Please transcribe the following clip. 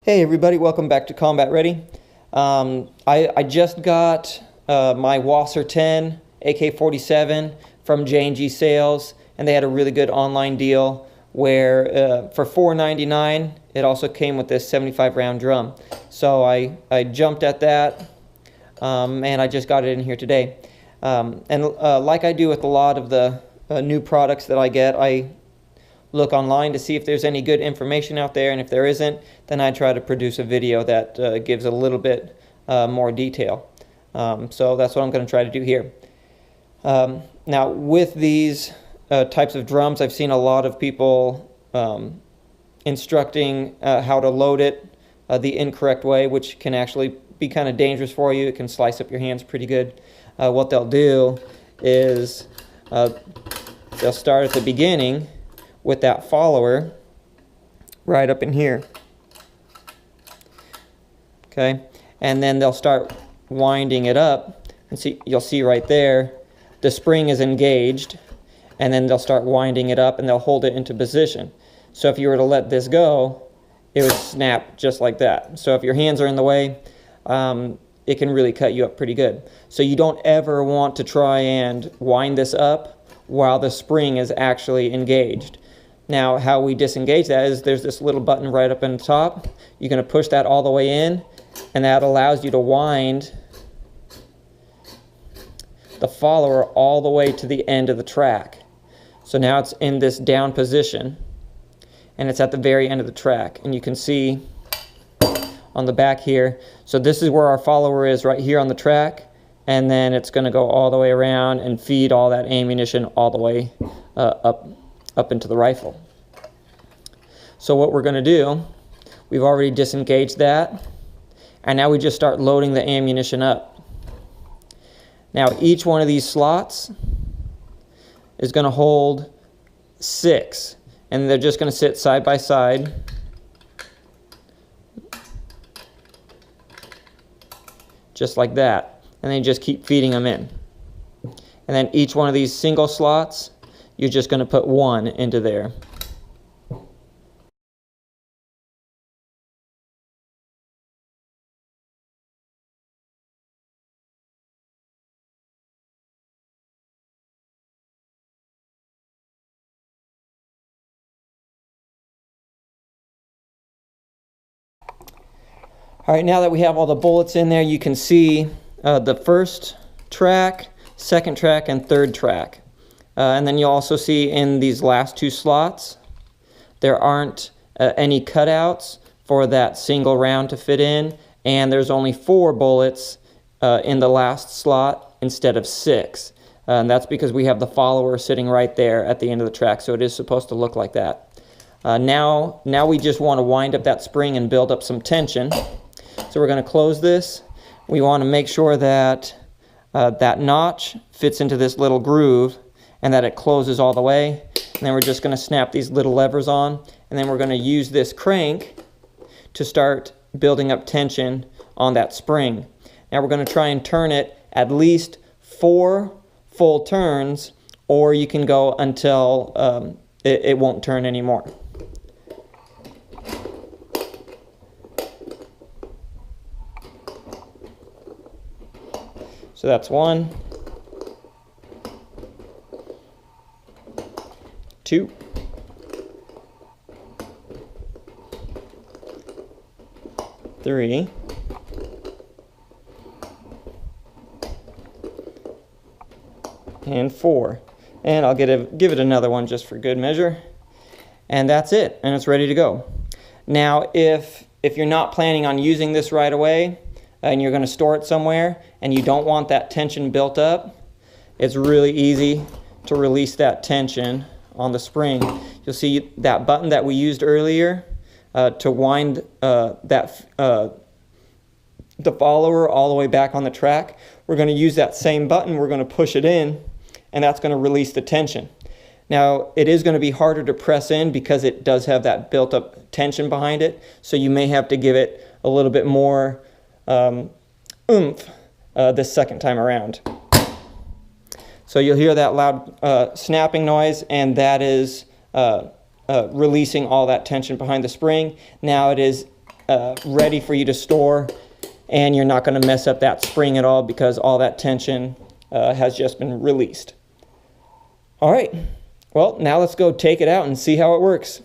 Hey everybody, welcome back to Combat Ready. I just got my Wasser 10 AK47 from J&G Sales, and they had a really good online deal where for $4.99 it also came with this 75 round drum. So I jumped at that, and I just got it in here today. Like I do with a lot of the new products that I get, I look online to see if there's any good information out there, and if there isn't, then I try to produce a video that gives a little bit more detail. So that's what I'm going to try to do here. Now with these types of drums, I've seen a lot of people instructing how to load it the incorrect way, which can actually be kind of dangerous for you. It can slice up your hands pretty good. What they'll do is they'll start at the beginning with that follower right up in here. Okay, and then they'll start winding it up, and you'll see right there the spring is engaged, and then they'll start winding it up and they'll hold it into position. So if you were to let this go, it would snap just like that. So if your hands are in the way, it can really cut you up pretty good. So you don't ever want to try and wind this up while the spring is actually engaged. Now, how we disengage that is there's this little button right up in the top. You're going to push that all the way in, and that allows you to wind the follower all the way to the end of the track. So now it's in this down position, and it's at the very end of the track. And you can see on the back here, so this is where our follower is, right here on the track, and then it's going to go all the way around and feed all that ammunition all the way up into the rifle. So what we're going to do, we've already disengaged that, and now we just start loading the ammunition up. Now each one of these slots is going to hold 6, and they're just going to sit side by side. Just like that, and then just keep feeding them in. And then each one of these single slots, you're just going to put 1 into there. All right, now that we have all the bullets in there, you can see the first track, second track, and third track. And then you'll also see in these last 2 slots, there aren't any cutouts for that single round to fit in, and there's only 4 bullets in the last slot instead of 6. And that's because we have the follower sitting right there at the end of the track, so it is supposed to look like that. Now we just want to wind up that spring and build up some tension. So we're going to close this. We want to make sure that that notch fits into this little groove and that it closes all the way. And then we're just going to snap these little levers on, and then we're going to use this crank to start building up tension on that spring. Now we're going to try and turn it at least 4 full turns, or you can go until it won't turn anymore. So that's 1, 2, 3, 4. And I'll give it another one just for good measure. And that's it, and it's ready to go. Now, if you're not planning on using this right away, and you're going to store it somewhere, and you don't want that tension built up, it's really easy to release that tension on the spring. You'll see that button that we used earlier to wind the follower all the way back on the track. We're going to use that same button, we're going to push it in, and that's going to release the tension. Now, it is going to be harder to press in because it does have that built up tension behind it, so you may have to give it a little bit more oomph this second time around. So you'll hear that loud snapping noise, and that is releasing all that tension behind the spring. Now it is ready for you to store, and you're not going to mess up that spring at all because all that tension has just been released. All right, well, now let's go take it out and see how it works.